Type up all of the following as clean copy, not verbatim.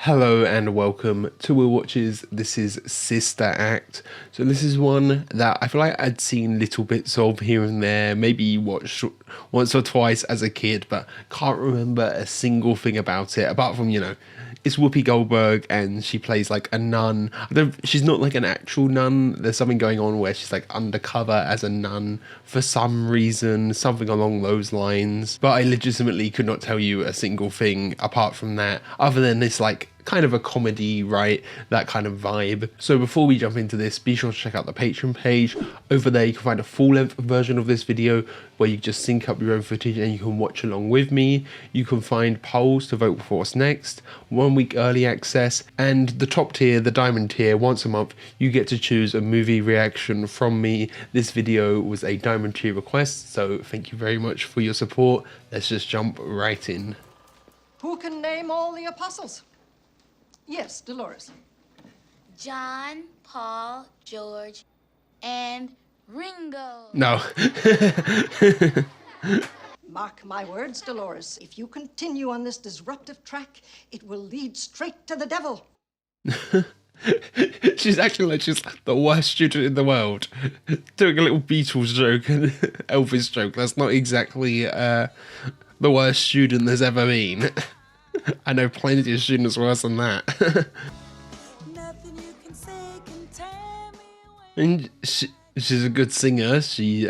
Hello and welcome to Will Watches. This is Sister Act. So this is one that I feel like I'd seen little bits of here and there, maybe watched once or twice as a kid, but can't remember a single thing about it, apart from, it's Whoopi Goldberg and she plays like a nun. She's not like an actual nun. There's something going on where she's like undercover as a nun for some reason, something along those lines. But I legitimately could not tell you a single thing apart from that, other than this like kind of a comedy, right? That kind of vibe. So before we jump into this, be sure to check out the Patreon page. Over there you can find a full-length version of this video where you just sync up your own footage and you can watch along with me. You can find polls to vote for what's next, 1 week early access, and the top tier, the diamond tier, once a month you get to choose a movie reaction from me. This video was a diamond tier request, so thank you very much for your support. Let's just jump right in. Who can name all the apostles? Yes, Dolores. John, Paul, George, and Ringo. No. Mark my words, Dolores. If you continue on this disruptive track, it will lead straight to the devil. She's acting like she's the worst student in the world. Doing a little Beatles joke and Elvis joke. That's not exactly the worst student there's ever been. I know plenty of students worse than that. And she's a good singer. She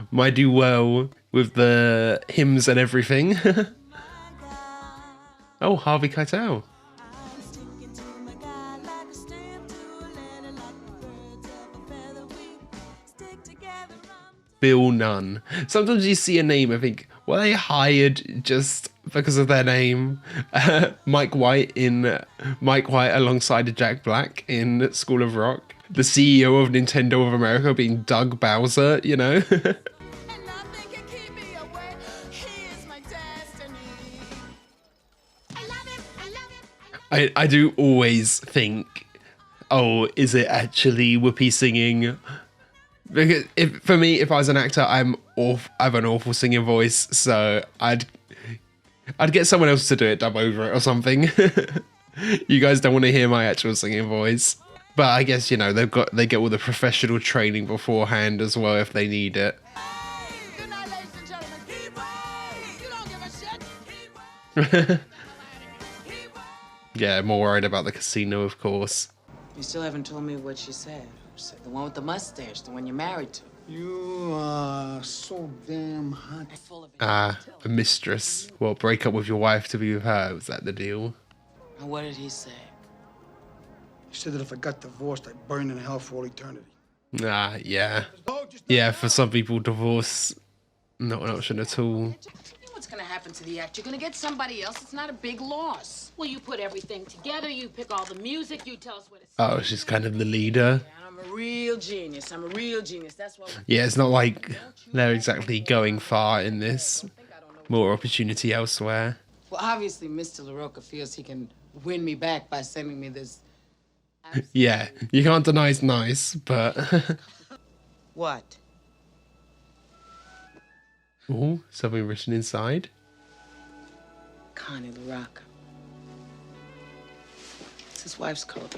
might do well with the hymns and everything. Oh, Harvey Keitel. Bill Nunn. Sometimes you see a name and think, were they hired just because of their name? Mike White alongside Jack Black in School of Rock. The CEO of Nintendo of America being Doug Bowser, you know? I do always think, oh, is it actually Whoopi singing? Because for me, if I was an actor, I have an awful singing voice, so I'd get someone else to do it, dub over it or something. You guys don't want to hear my actual singing voice, but I guess they get all the professional training beforehand as well if they need it. Yeah, more worried about the casino, of course. You still haven't told me what she said. The one with the mustache, the one you're married to. You are so damn hot. A mistress. Well, break up with your wife to be with her. Was that the deal? And what did he say? He said that if I got divorced, I'd burn in hell for all eternity. Yeah. Yeah, for some people, divorce, not an option at all. What's gonna happen to the act? You're gonna get somebody else. It's not a big loss. Well, you put everything together. You pick all the music. You tell us what it's. Oh, she's kind of the leader. I'm a real genius. I'm a real genius. That's what. Yeah, it's not like they're exactly going far in this. More opportunity elsewhere. Well, obviously, Mr. LaRocca feels he can win me back by sending me this. Yeah, you can't deny it's nice, but. What? Oh, something written inside. Connie LaRocca. It's his wife's coat.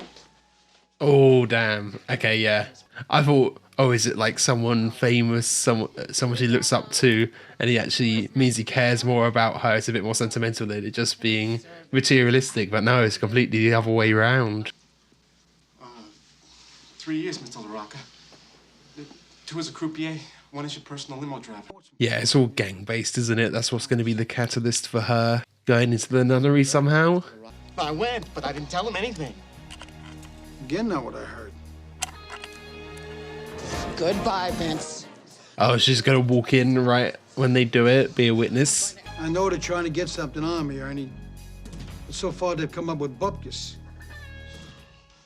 Oh, damn. Okay, yeah. I thought, oh, is it like someone famous, someone she looks up to, and he actually means he cares more about her. It's a bit more sentimental than it just being materialistic, but no, it's completely the other way around. 3 years, Mr. LaRocca. 2 as a croupier, 1 as your personal limo driver. Yeah, it's all gang-based, isn't it? That's what's going to be the catalyst for her going into the nunnery somehow. I went, but I didn't tell him anything. Again, not what I heard. Goodbye, Vince. Oh, she's going to walk in right when they do it, be a witness. I know they're trying to get something on me, Ernie. But so far, they've come up with bupkis.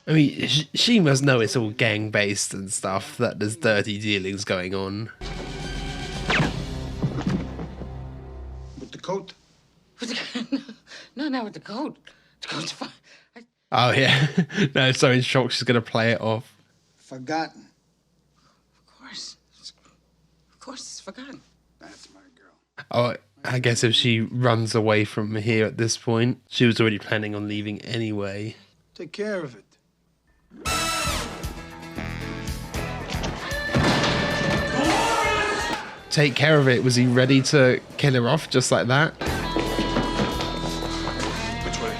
I mean, she must know it's all gang-based and stuff, that there's dirty dealings going on. With the coat? No, not with the coat. The coat's fine. Oh, yeah. No, so in shock, she's going to play it off. Forgotten. Of course, it's forgotten. That's my girl. Oh, I guess if she runs away from here at this point, she was already planning on leaving anyway. Take care of it. Take care of it. Was he ready to kill her off just like that? Which way?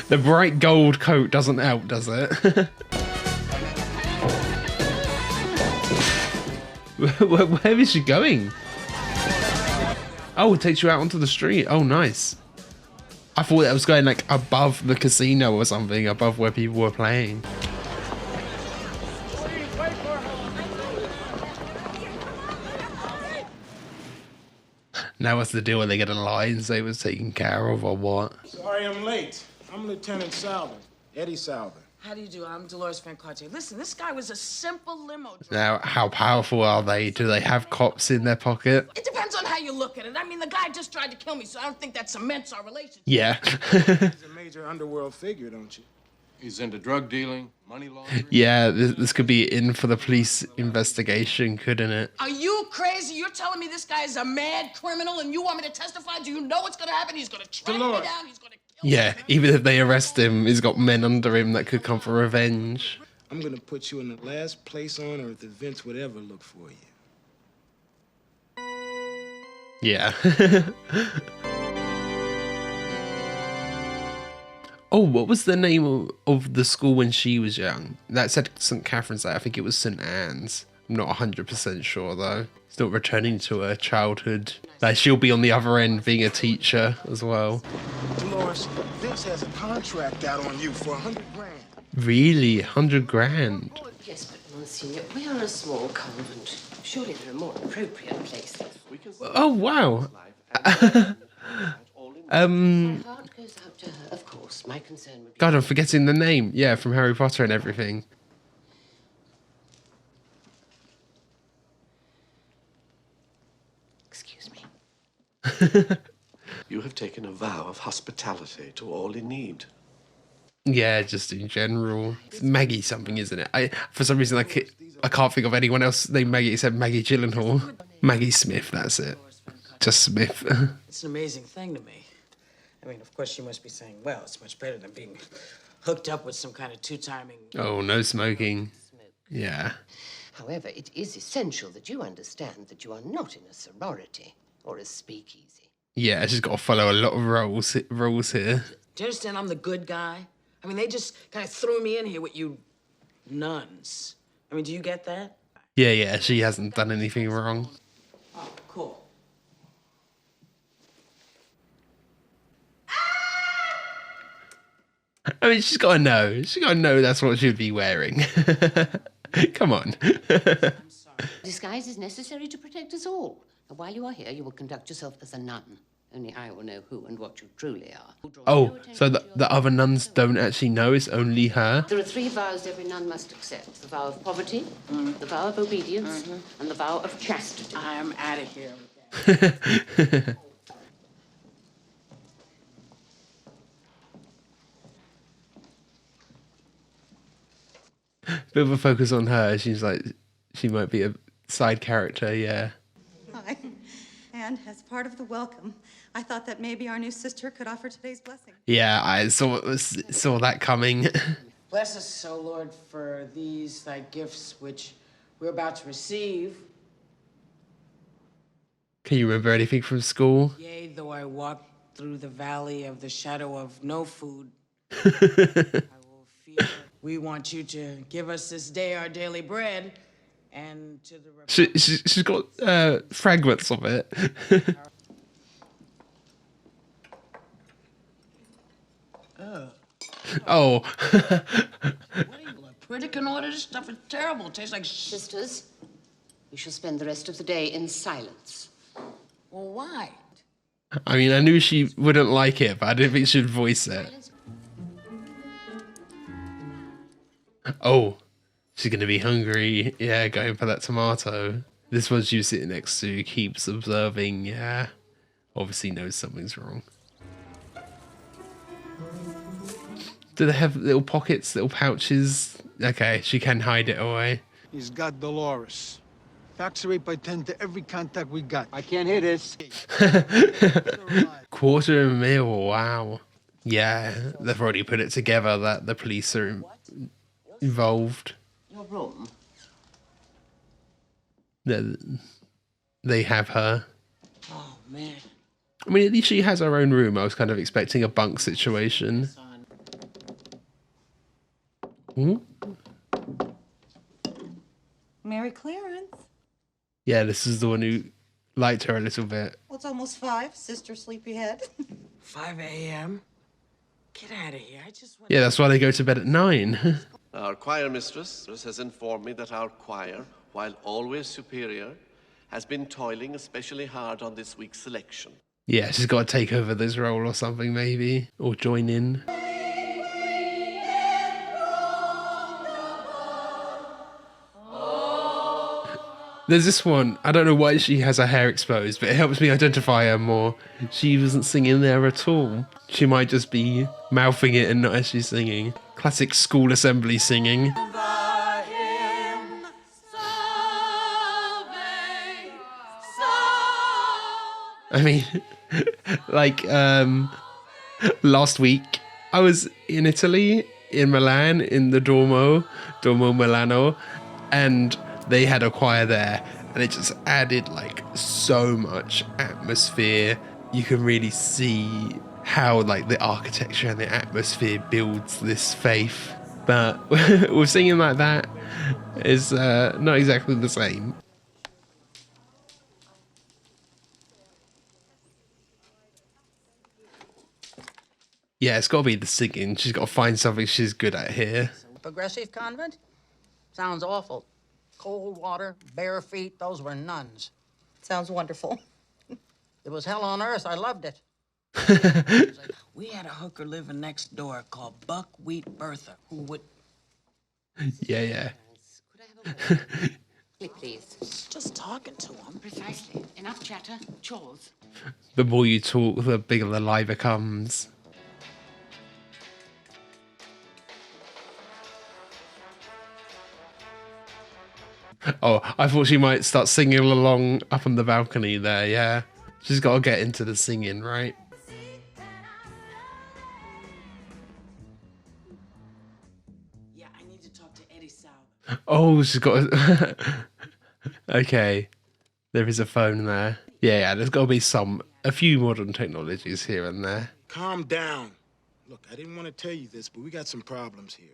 The bright gold coat doesn't help, does it? Where is she going? Oh, it takes you out onto the street. Oh, nice. I thought it was going like above the casino or something, above where people were playing. Now what's the deal? Are they going to lie and say it was taken care of or what? Sorry I'm late. I'm Lieutenant Salvin, Eddie Salvin. How do you do? I'm Dolores Van Cartier. Listen, this guy was a simple limo driver. Now, how powerful are they? Do they have cops in their pocket? It depends on how you look at it. I mean, the guy just tried to kill me, so I don't think that cements our relationship. Yeah. He's a major underworld figure, don't you? He's into drug dealing, money laundering. Yeah, this could be in for the police investigation, couldn't it? Are you crazy? You're telling me this guy is a mad criminal and you want me to testify? Do you know what's going to happen? He's going to track me Dolores. down. He's going to kill Yeah, even if they arrest him, he's got men under him that could come for revenge. I'm gonna put you in the last place on earth that Vince would ever look for you. Yeah. Oh, what was the name of the school when she was young? That said St. Catherine's Day. I think it was St. Anne's. I'm not 100% sure, though. It's not returning to her childhood. Like, she'll be on the other end being a teacher as well. Dolores, Vince has a contract out on you for $100 grand. Really? 100 grand? Yes, but Monsignor, we are a small convent. Surely there are more appropriate places. Oh, wow. My heart goes out to her, of course. My concern would be... God, I'm forgetting the name. Yeah, from Harry Potter and everything. Excuse me. You have taken a vow of hospitality to all in need. Yeah, just in general. It's Maggie something, isn't it? For some reason, I can't think of anyone else named Maggie except Maggie Gyllenhaal. Maggie Smith, that's it. Just Smith. It's an amazing thing to me. I mean, of course, you must be saying, well, it's much better than being hooked up with some kind of two-timing... Oh, no smoking. Yeah. However, it is essential that you understand that you are not in a sorority or a speakeasy. Yeah, she's got to follow a lot of rules here. Do you understand I'm the good guy? I mean, they just kind of threw me in here with you nuns. I mean, do you get that? Yeah, she hasn't done anything wrong. Oh, cool. I mean, she's got to know. She's got to know that's what she'd be wearing. Come on. Disguise is necessary to protect us all. And while you are here, you will conduct yourself as a nun. Only I will know who and what you truly are. Oh, so the other nuns don't actually know, it's only her? There are 3 vows every nun must accept. The vow of poverty, the vow of obedience, and the vow of chastity. I'm out of here with that. Bit of a focus on her. She's like, she might be a side character, yeah. Hi. And as part of the welcome, I thought that maybe our new sister could offer today's blessing. Yeah, I saw that coming. Bless us, O Lord, for these thy gifts which we're about to receive. Can you remember anything from school? Yea, though I walk through the valley of the shadow of no food, I will fear. We want you to give us this day our daily bread, and to the... She's got fragments of it. Oh. What are you, a pretty can order this stuff? It's terrible. It tastes like... Sisters, we shall spend the rest of the day in silence. Well, why? I mean, I knew she wouldn't like it, but I didn't think she'd voice it. Oh, she's going to be hungry. Yeah, going for that tomato. This one she's sitting next to keeps observing. Yeah, obviously knows something's wrong. Do they have little pockets, little pouches? Okay, she can hide it away. He's got Dolores. Fax rate by 10 to every contact we got. I can't hear this. $250,000, wow. Yeah, they've already put it together that the police are involved. Your room? They have her. Oh, man. I mean, at least she has her own room. I was kind of expecting a bunk situation. Hmm? Mary Clarence. Yeah, this is the one who liked her a little bit. Well, it's almost 5, Sister Sleepyhead. 5 a.m.? Get out of here. I just want Yeah, that's why they go to bed at 9. Our choir mistress has informed me that our choir, while always superior, has been toiling especially hard on this week's selection. Yeah, she's got to take over this role or something, maybe. Or join in. There's this one. I don't know why she has her hair exposed, but it helps me identify her more. She wasn't singing there at all. She might just be mouthing it and not actually singing. Classic school assembly singing. I mean, like, last week, I was in Italy, in Milan, in the Duomo Milano, and they had a choir there, and it just added, like, so much atmosphere. You can really see how, like, the architecture and the atmosphere builds this faith. But with singing like that is not exactly the same. Yeah, it's got to be the singing. She's got to find something she's good at here. Progressive convent? Sounds awful. Cold water, bare feet, those were nuns. Sounds wonderful. It was hell on earth. I loved it. We had a hooker living next door called Buckwheat Bertha, who would... Yeah. Please. Just talking to him. Precisely. Enough chatter. Chores. The more you talk, the bigger the lie becomes. Oh, I thought she might start singing along up on the balcony there, yeah. She's got to get into the singing, right? Yeah, I need to talk to Eddie Sal. Oh, she's got to... Okay. There is a phone there. Yeah, there's got to be a few modern technologies here and there. Calm down. Look, I didn't want to tell you this, but we got some problems here.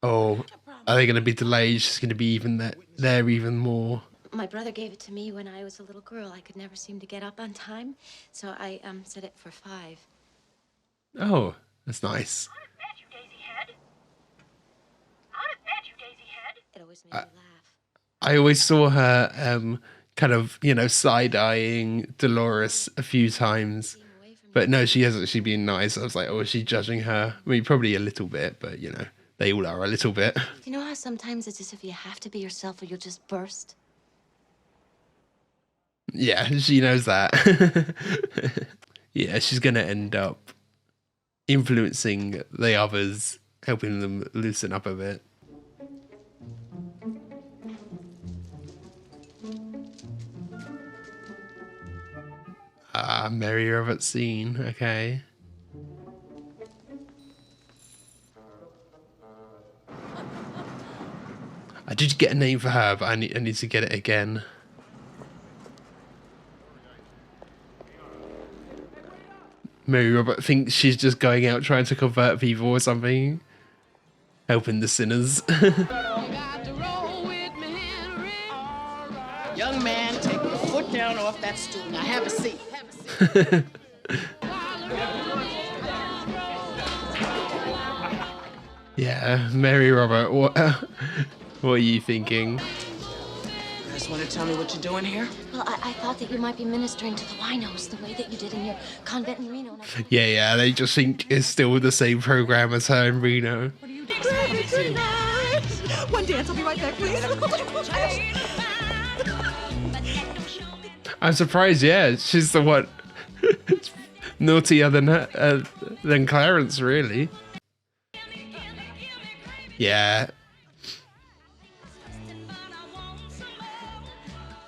Oh, are they going to be delayed? She's going to be even there even more. My brother gave it to me when I was a little girl. I could never seem to get up on time, so I set it for 5. Oh, that's nice. It always made me laugh. I always saw her kind of, side-eyeing Dolores a few times. But no, she has actually been nice. I was like, oh, is she judging her? I mean, probably a little bit, but, they all are a little bit. Do you know how sometimes it's as if you have to be yourself or you'll just burst? Yeah, she knows that. Yeah, she's going to end up influencing the others, helping them loosen up a bit. Mary Roberts scene, okay. I did get a name for her, but I need to get it again. Mary Robert thinks she's just going out trying to convert people or something. Helping the sinners. Young man, take your foot down off that stool. Now have a seat. Yeah, Mary Robert, what are you thinking? You guys want to tell me what you're doing here? Well, I thought that you might be ministering to the winos the way that you did in your convent in Reno. Yeah, they just think it's still the same program as her in Reno. One dance, I'll be right back, please. I'm surprised, yeah, she's the one naughtier than Clarence, really. Yeah.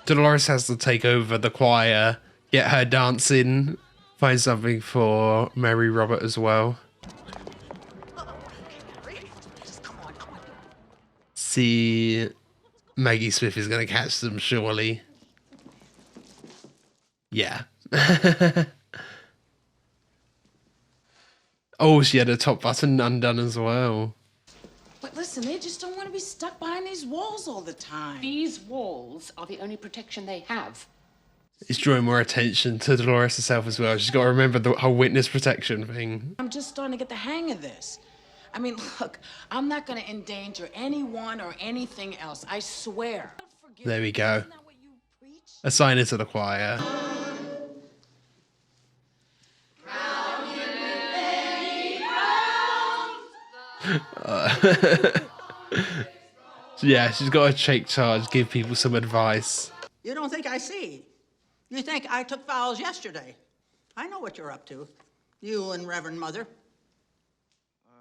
Dolores has to take over the choir, get her dancing, find something for Mary Robert as well. See, Maggie Smith is going to catch them, surely. Yeah. Oh, she had a top button undone as well. But listen, they just don't want to be stuck behind these walls all the time. These walls are the only protection they have. It's drawing more attention to Dolores herself as well. She's got to remember the whole witness protection thing. I'm just starting to get the hang of this. I mean, look, I'm not going to endanger anyone or anything else. I swear. There we go. Assign it to the choir. Yeah, she's got to take charge, give people some advice. You don't think I see? You think I took vows yesterday? I know what you're up to. You and Reverend Mother.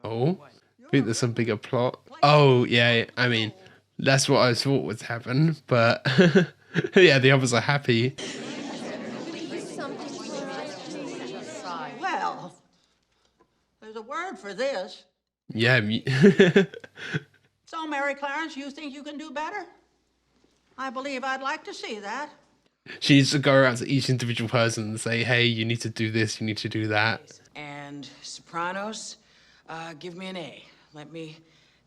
Oh, I think there's some bigger plot. Oh, yeah, I mean, that's what I thought would happen, but yeah, the others are happy. Well, there's a word for this. Yeah. So, Mary Clarence, you think you can do better? I believe I'd like to see that. She needs to go around to each individual person and say, hey, you need to do this, you need to do that. And sopranos, give me an A. Let me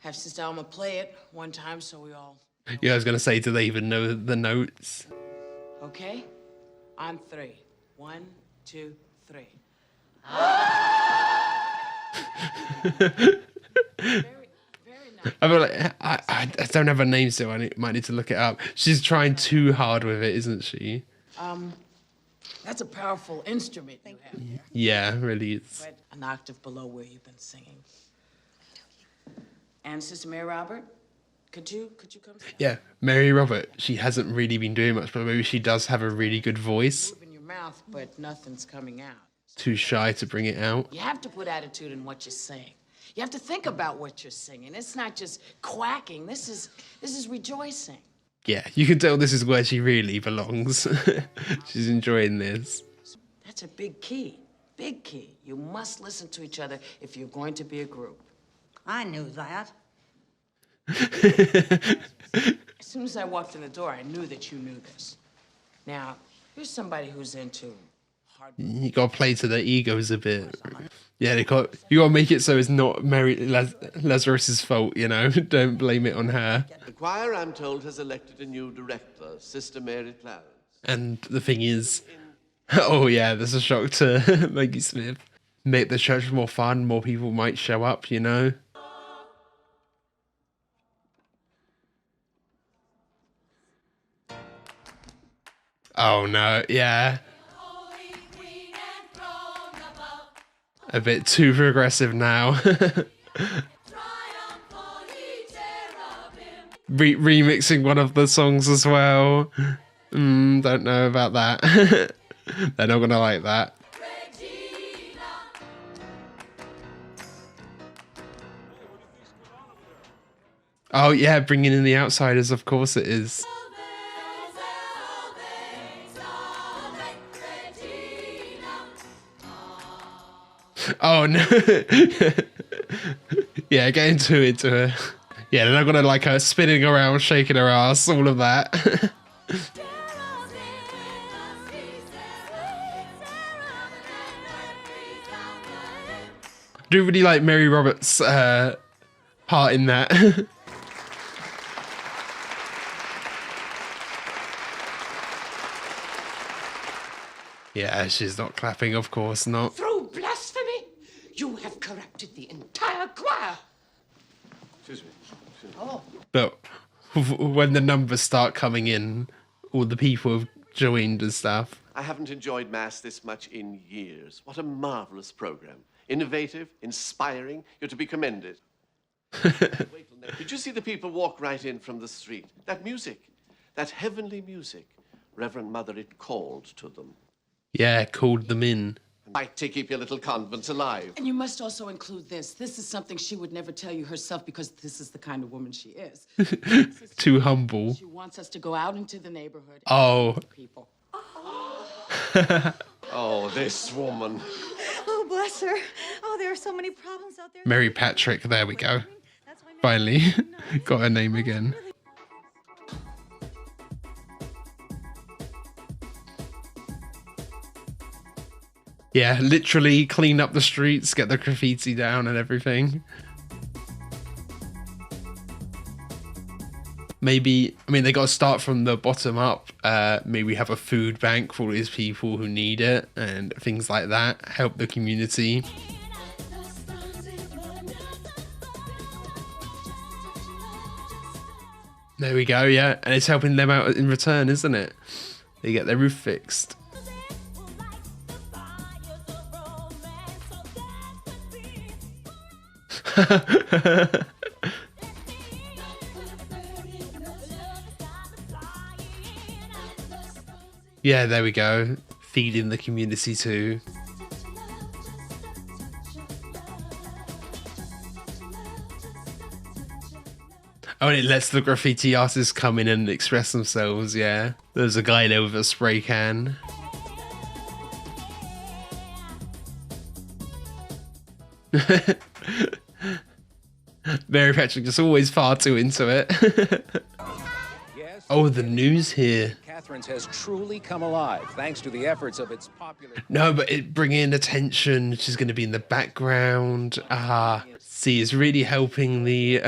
have Sister Alma play it one time so we all... Yeah, I was going to say, do they even know the notes? Okay? On 3. 1, 2, 3. I feel like I don't have her name still. I might need to look it up. She's trying too hard with it, isn't she? That's a powerful instrument you have there. Yeah, really is. But an octave below where you've been singing. And Sister Mary Robert, could you come? Yeah, Mary Robert. She hasn't really been doing much, but maybe she does have a really good voice. Moving your mouth, but nothing's coming out. Too shy to bring it out. You have to put attitude in what you're saying. You have to think about what you're singing. It's not just quacking. This is rejoicing. Yeah, you can tell this is where she really belongs. She's enjoying this. That's a big key. Big key. You must listen to each other if you're going to be a group. I knew that. As soon as I walked in the door, I knew that you knew this. Now, here's somebody who's into hard... You gotta play to their egos a bit. Yeah, you gotta make it so it's not Mary Lazarus's fault, you know? Don't blame it on her. The choir, I'm told, has elected a new director, Sister Mary Clarence. And the thing is, oh yeah, there's a shock to Maggie Smith. Make the church more fun, more people might show up, you know? Oh no, yeah. A bit too progressive now. Remixing one of the songs as well. Don't know about that. They're not gonna like that. Oh yeah, bringing in the outsiders, of course it is. Oh no. Yeah, get into her. Yeah, they're not gonna like her spinning around, shaking her ass, all of that. Do really like Mary Roberts' part in that. Yeah, she's not clapping, of course not. Through blasphemy, you have corrupted the entire choir. Excuse me. Oh. But when the numbers start coming in, all the people have joined and stuff. I haven't enjoyed Mass this much in years. What a marvelous program. Innovative, inspiring. You're to be commended. Did you see the people walk right in from the street? That music, that heavenly music. Reverend Mother, it called to them. Yeah, called them in. Fight to keep your little convent alive. And you must also include this. This is something she would never tell you herself because this is the kind of woman she is. Too humble. She wants us to go out into the neighborhood. Oh. People. Oh, this woman. Oh, bless her. Oh, there are so many problems out there. Mary Patrick, there we go. Finally got her name again. Yeah, literally clean up the streets, get the graffiti down and everything. Maybe, I mean, they got to start from the bottom up. Maybe have a food bank for all these people who need it and things like that. Help the community. There we go, yeah. And it's helping them out in return, isn't it? They get their roof fixed. Yeah, there we go. Feeding the community too. Oh, and it lets the graffiti artists come in and express themselves, yeah. There's a guy there with a spray can. Mary Patrick just always far too into it. Oh, the news here. Catherine's has truly come alive thanks to the efforts of its popular... No, but it bringing attention. She's going to be in the background. See, it's really helping the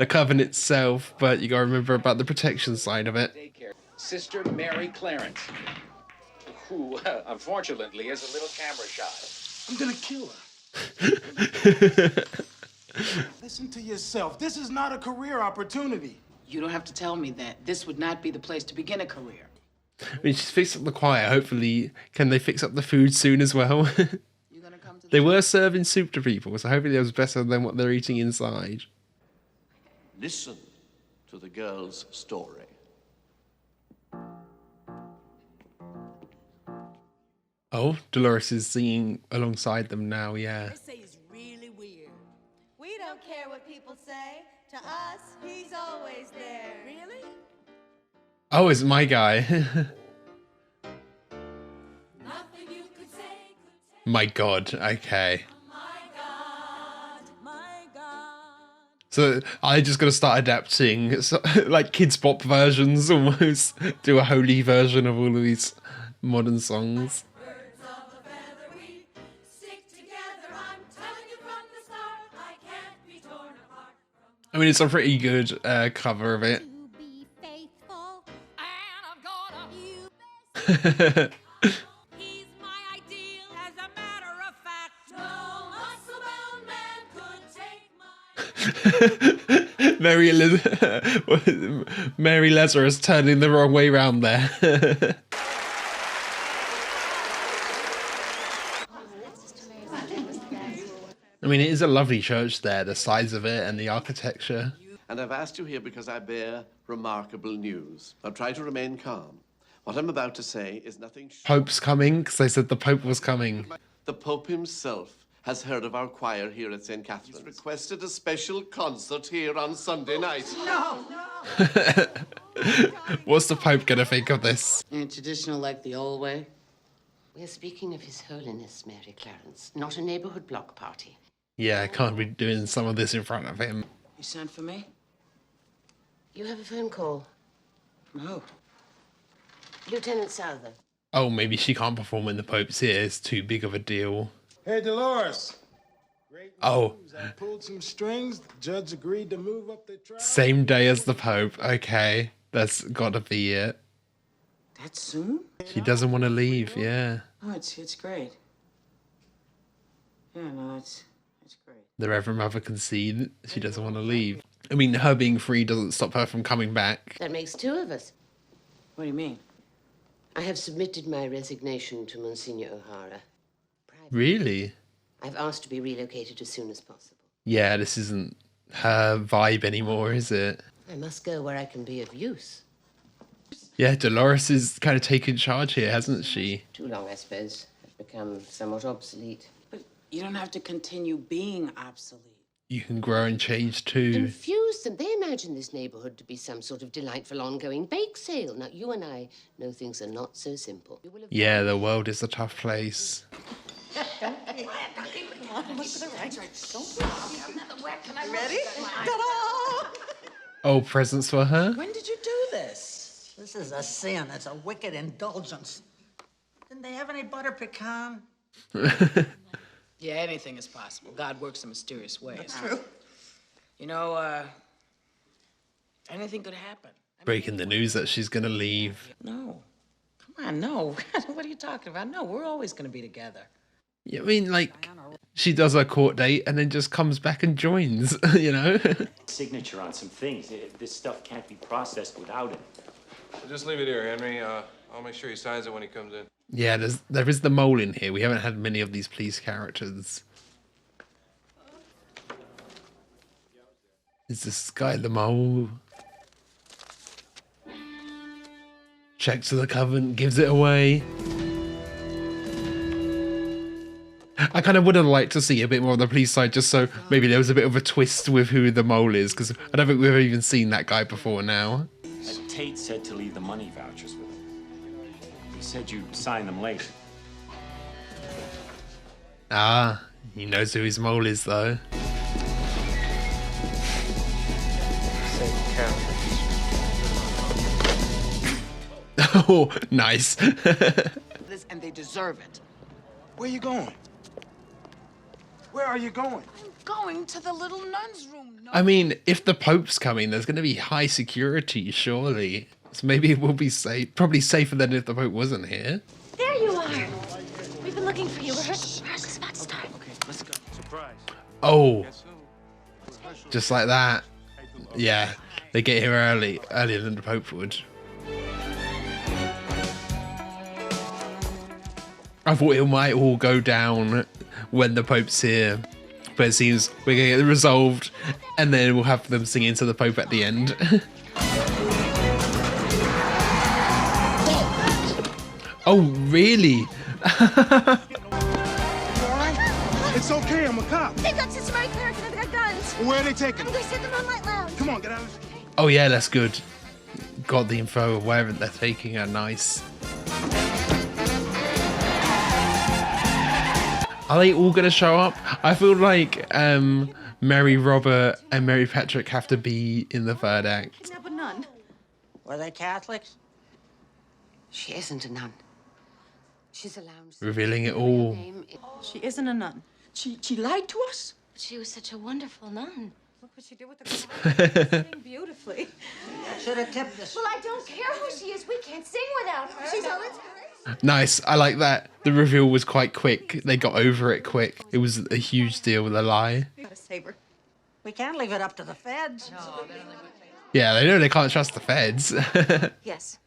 coven itself, but you got to remember about the protection side of it. Sister Mary Clarence, who, unfortunately, is a little camera shy. I'm gonna kill her. Listen to yourself. This is not a career opportunity. You don't have to tell me that. This would not be the place to begin a career. I mean, she's fixed up the choir. Hopefully, can they fix up the food soon as well? They were serving soup to people, so hopefully it was better than what they're eating inside. Listen to the girl's story. Oh, Dolores is singing alongside them now, yeah. We don't care what people say. To us, he's always there. Really? Oh, it's my guy. My God, okay. So I just got to start adapting, like Kids Bop versions almost. Do a holy version of all of these modern songs. I mean, it's a pretty good cover of it. Mary Lazarus turning the wrong way round there. I mean, it is a lovely church there, the size of it and the architecture. And I've asked you here because I bear remarkable news. Now try to remain calm. What I'm about to say is nothing... Pope's coming, because they said the Pope was coming. The Pope himself has heard of our choir here at St. Catherine's. He's requested a special concert here on Sunday night. No! What's the Pope going to think of this? Ain't traditional like the old way? We're speaking of His Holiness, Mary Clarence, not a neighborhood block party. Yeah, I can't be doing some of this in front of him. You sent for me? You have a phone call. From who? Lieutenant Souther. Oh, maybe she can't perform when the Pope's here. It's too big of a deal. Hey, Dolores. Oh. I pulled some strings. The judge agreed to move up the trial. Same day as the Pope. Okay, that's got to be it. That soon? She doesn't want to leave, yeah. Oh, it's great. Yeah, no, it's great. The Reverend Mother can see she doesn't want to leave. I mean, her being free doesn't stop her from coming back. That makes two of us. What do you mean? I have submitted my resignation to Monsignor O'Hara. Really? I've asked to be relocated as soon as possible. Yeah, this isn't her vibe anymore, is it? I must go where I can be of use. Yeah, Dolores is kind of taking charge here, hasn't she? Too long, I suppose. become somewhat obsolete. But you don't have to continue being obsolete. You can grow and change too. Confuse them. They imagine this neighborhood to be some sort of delightful ongoing bake sale. Now, you and I know things are not so simple. Yeah, the world is a tough place. Ready? Ta-da! Oh, presents for her? When did you do this? This is a sin. It's a wicked indulgence. Didn't they have any butter pecan? Yeah, anything is possible. God works in mysterious ways. That's true. You know, anything could happen. Breaking the news that she's gonna leave. No. Come on, no. What are you talking about? No, we're always going to be together. Yeah, I mean, like, she does her court date and then just comes back and joins, you know? Signature on some things. This stuff can't be processed without it. Just leave it here, Henry. I'll make sure he signs it when he comes in. Yeah, there is the mole in here. We haven't had many of these police characters. Is this guy the mole? Checks to the covenant, gives it away. I kind of would have liked to see a bit more on the police side, just so maybe there was a bit of a twist with who the mole is, because I don't think we've even seen that guy before now. Tate said to leave the money vouchers with him. He said you'd sign them later. Ah, he knows who his mole is, though. Oh, nice. And they deserve it. Where are you going? Where are you going? I'm going to the little nun's room. No. I mean, if the Pope's coming, there's going to be high security, surely. So maybe it will be safe. Probably safer than if the Pope wasn't here. There you are. We've been looking for you. Rehearsal's about to start. Okay, let's go. Surprise. Oh. Just like that. Yeah, they get here earlier than the Pope would. I thought it might all go down when the Pope's here, but it seems we're going to get it resolved, and then we'll have them singing to the Pope at the end. Oh, really? It's okay, I'm a cop. They've got Sister Mary Clarence and they've got guns. Where are they taking I'm going to sit in the Moonlight Lounge. Come on, get out of this. Oh yeah, that's good. Got the info of wherever they're taking her. Nice. Are they all gonna show up? I feel like Mary Robert and Mary Patrick have to be in the third act. Kidnap a nun. Were they Catholics? She isn't a nun. She's a lounge. Revealing it all. She isn't a nun. She lied to us? But she was such a wonderful nun. Look what she did with the sing beautifully. I should have tipped this. Well, I don't care who she is. We can't sing without her. She's our inspiration. Nice. I like that. The reveal was quite quick. They got over it quick. It was a huge deal with a lie. We gotta save her. We can't leave it up to the feds. Yeah, they know they can't trust the feds. Yes.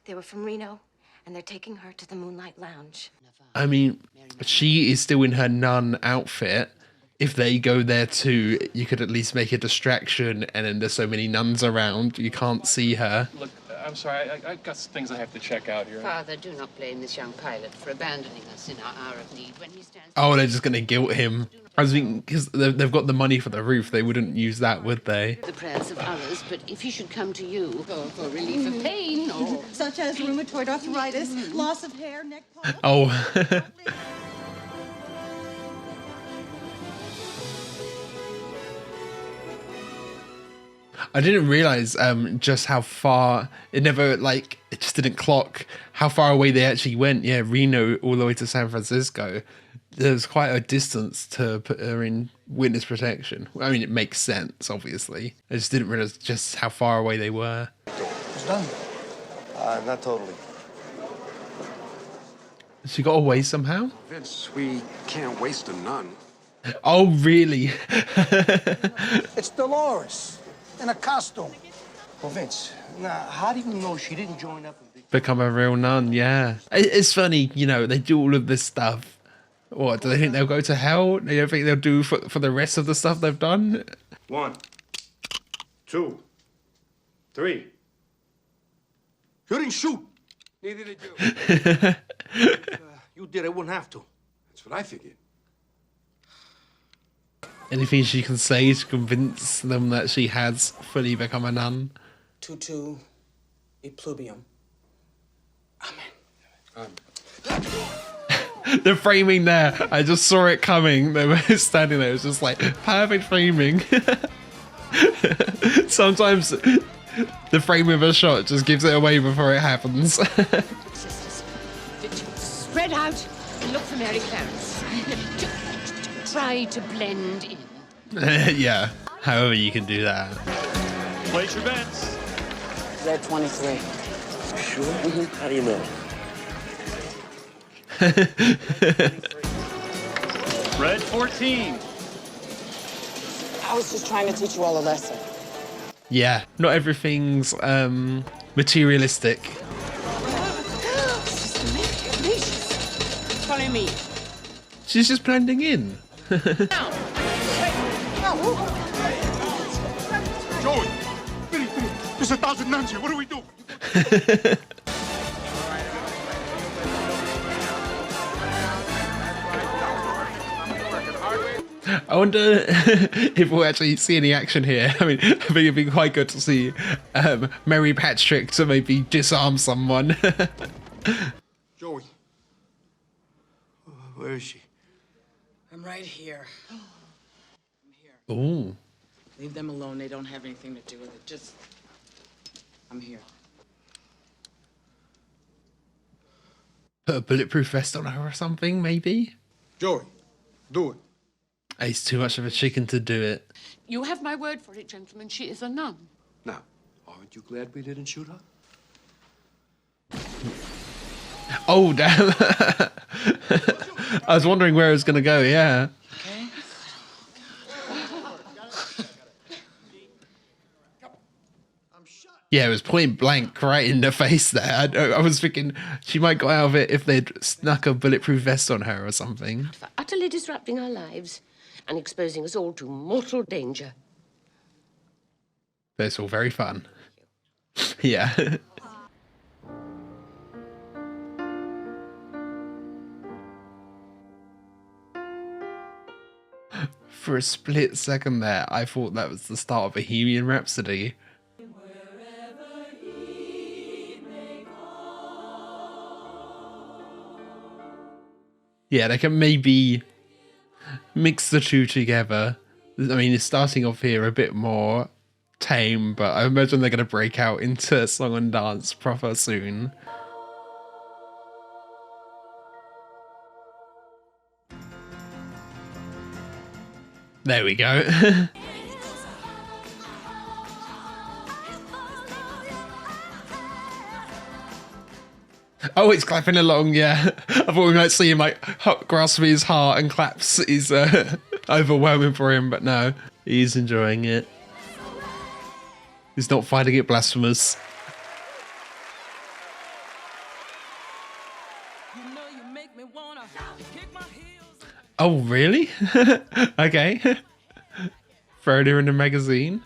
They were from Reno, and they're taking her to the Moonlight Lounge. I mean, she is still in her nun outfit. If they go there too, you could at least make a distraction, and then there's so many nuns around, you can't see her. Look, I'm sorry, I've got some things I have to check out here. Father, do not blame this young pilot for abandoning us in our hour of need when he stands... Oh, they're just going to guilt him. I was thinking, because they've got the money for the roof, they wouldn't use that, would they? The prayers of others, but if he should come to you for relief of pain or... Such as rheumatoid arthritis, loss of hair, neck polish. Oh. I didn't realize just how far it never it just didn't clock how far away they actually went. Yeah, Reno all the way to San Francisco. There's quite a distance to put her in witness protection. I mean, it makes sense, obviously. I just didn't realize just how far away they were. It's done. Not totally. She got away somehow? Vince, we can't waste a nun. Oh, really? It's Dolores in a costume. Well, Vince, now, how do you know she didn't join up and Become a real nun, yeah. It's funny, you know, they do all of this stuff. What, do they think they'll go to hell? They don't think they'll do for the rest of the stuff they've done? 1, 2, 3. You didn't shoot. Neither did you. you did, I wouldn't have to. That's what I figured. Anything she can say to convince them that she has fully become a nun? Tutu et pluvium. The framing there, I just saw it coming. They were standing there. It was just like perfect framing. Sometimes the framing of a shot just gives it away before it happens. Spread out and look for Mary Clarence. Try to blend in. Yeah, however you can do that. Place your bets. Red 23. Sure? How do you know? Red 14. I was just trying to teach you all a lesson. Yeah, not everything's materialistic. Follow me. She's just blending in. Joey! Vinny, there's 1,000 nuns here. What do we do? I wonder if we'll actually see any action here. I mean, I think it'd be quite good to see Mary Patrick to maybe disarm someone. Joey. Where is she? I'm right here. Ooh. Leave them alone. They don't have anything to do with it. Just, I'm here. Put a bulletproof vest on her or something, maybe? Joey, do it. He's too much of a chicken to do it. You have my word for it, gentlemen. She is a nun. Now, aren't you glad we didn't shoot her? Oh, damn. I was wondering where it was going to go, yeah. Okay. Yeah, it was point blank right in the face there. I was thinking she might go out of it if they'd snuck a bulletproof vest on her or something. For utterly disrupting our lives and exposing us all to mortal danger. But it's all very fun. Yeah. For a split second there, I thought that was the start of Bohemian Rhapsody. Yeah, they can maybe mix the two together. I mean, it's starting off here a bit more tame, but I imagine they're going to break out into song and dance proper soon. There we go. Oh, it's clapping along, yeah. I thought we might see him like grasp his heart and claps is overwhelming for him, but no, he's enjoying it. He's not finding it blasphemous. Oh, really? Okay. Throw her in the magazine.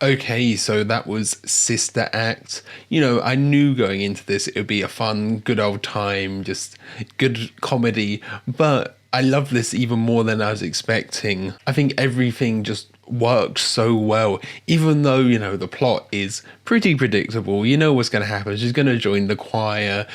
Okay, so that was Sister Act. You know, I knew going into this it would be a fun, good old time, just good comedy, but I love this even more than I was expecting. I think everything just worked so well, even though, you know, the plot is pretty predictable. You know what's going to happen. She's going to join the choir.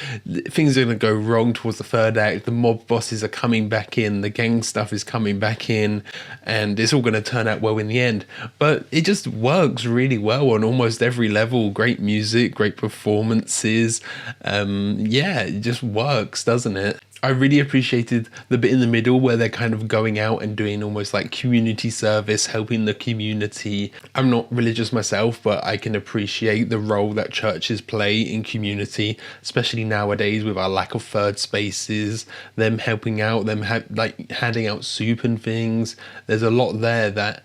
Things are going to go wrong towards the third act. The mob bosses are coming back in. The gang stuff is coming back in. And it's all going to turn out well in the end. But it just works really well on almost every level. Great music, great performances. Yeah, it just works, doesn't it? I really appreciated the bit in the middle where they're kind of going out and doing almost like community service, helping the community. I'm not religious myself, but I can appreciate the role that churches play in community, especially nowadays with our lack of third spaces, them helping out, them like handing out soup and things. There's a lot there that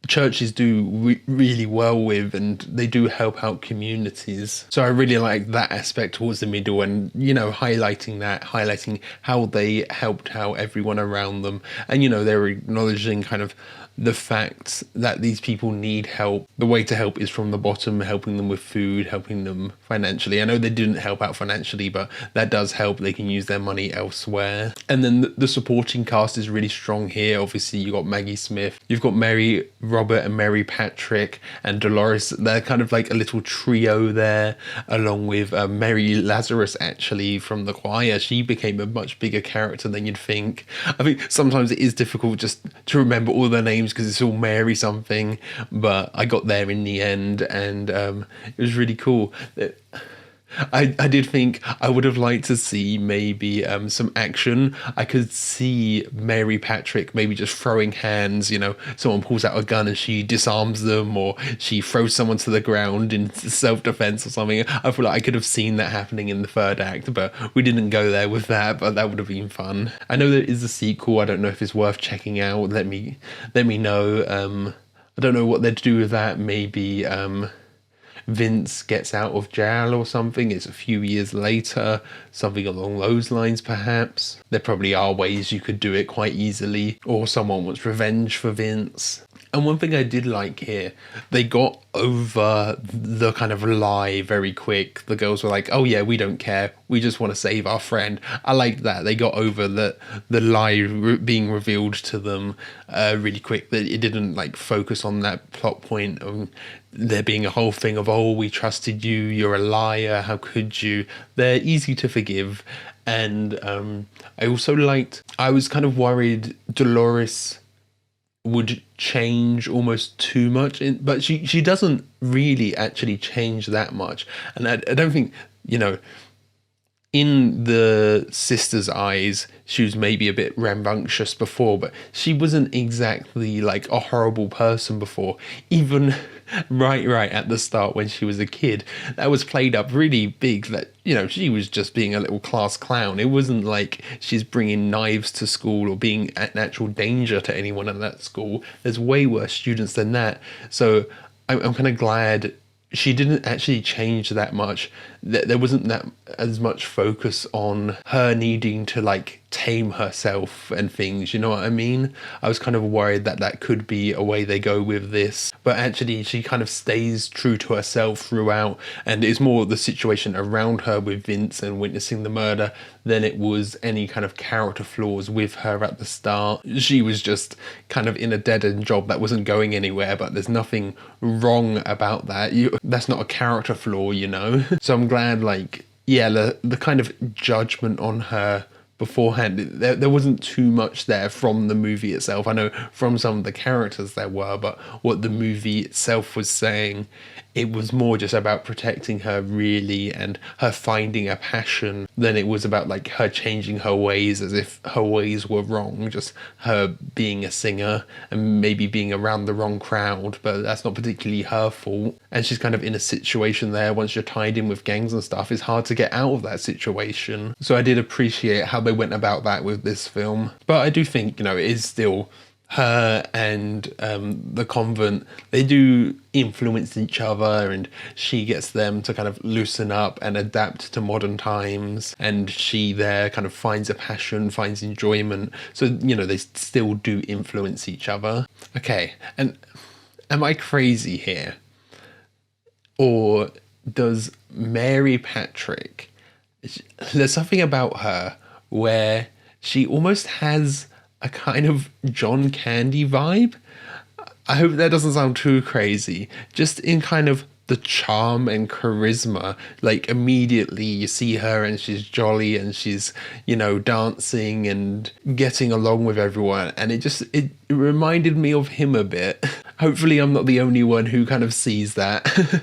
churches do really well with, and they do help out communities. So I really like that aspect towards the middle, and, you know, highlighting how they helped out everyone around them. And, you know, they're acknowledging kind of the fact that these people need help. The way to help is from the bottom, helping them with food, helping them financially. I know they didn't help out financially, but that does help. They can use their money elsewhere. And then the supporting cast is really strong here. Obviously, you got Maggie Smith, you've got Mary Robert and Mary Patrick and Dolores. They're kind of like a little trio there, along with Mary Lazarus, actually, from the choir. She became a much bigger character than you'd think. I think sometimes it is difficult just to remember all their names because it's all Mary something, but I got there in the end, and it was really cool. I did think I would have liked to see maybe some action. I could see Mary Patrick maybe just throwing hands, you know, someone pulls out a gun and she disarms them, or she throws someone to the ground in self-defense or something. I feel like I could have seen that happening in the third act, but we didn't go there with that, but that would have been fun. I know there is a sequel. I don't know if it's worth checking out. Let me know. I don't know what they'd do with that. Maybe Vince gets out of jail or something. It's a few years later, something along those lines perhaps. There probably are ways you could do it quite easily, or someone wants revenge for Vince. And one thing I did like here, they got over the kind of lie very quick. The girls were like, oh yeah, we don't care, we just want to save our friend. I like that. They got over the lie being revealed to them really quick, that it didn't like focus on that plot point of there being a whole thing of, oh, we trusted you, you're a liar, how could you. They're easy to forgive. And I also liked, I was kind of worried Dolores would change almost too much, but she doesn't really actually change that much. And I don't think, you know, in the sister's eyes, she was maybe a bit rambunctious before, but she wasn't exactly like a horrible person before. Even right at the start when she was a kid, that was played up really big that, you know, she was just being a little class clown. It wasn't like she's bringing knives to school or being an actual danger to anyone at that school. There's way worse students than that. So I'm kind of glad she didn't actually change that much. There wasn't that as much focus on her needing to like tame herself and things, you know what I mean? I was kind of worried that that could be a way they go with this, but actually she kind of stays true to herself throughout, and it's more the situation around her with Vince and witnessing the murder than it was any kind of character flaws with her at the start. She was just kind of in a dead-end job that wasn't going anywhere, but there's nothing wrong about that. That's not a character flaw, you know? So I'm glad, like, yeah, the kind of judgment on her beforehand, there wasn't too much there from the movie itself. I know from some of the characters there were, but what the movie itself was saying, it was more just about protecting her really and her finding a passion than it was about like her changing her ways as if her ways were wrong, just her being a singer and maybe being around the wrong crowd, but that's not particularly her fault. And she's kind of in a situation there, once you're tied in with gangs and stuff, it's hard to get out of that situation. So I did appreciate how they went about that with this film. But I do think, you know, it is still her and the convent, they do influence each other, and she gets them to kind of loosen up and adapt to modern times, and she there kind of finds a passion, finds enjoyment. So, you know, they still do influence each other. Okay, and am I crazy here? Or does Mary Patrick, there's something about her where she almost has a kind of John Candy vibe. I hope that doesn't sound too crazy. Just in kind of the charm and charisma, like immediately you see her and she's jolly and she's, you know, dancing and getting along with everyone, and it reminded me of him a bit. Hopefully I'm not the only one who kind of sees that.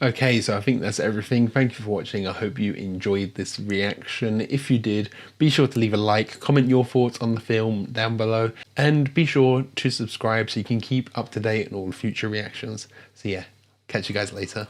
Okay, so I think that's everything. Thank you for watching. I hope you enjoyed this reaction. If you did, be sure to leave a like, comment your thoughts on the film down below, and be sure to subscribe so you can keep up to date on all future reactions. So yeah, catch you guys later.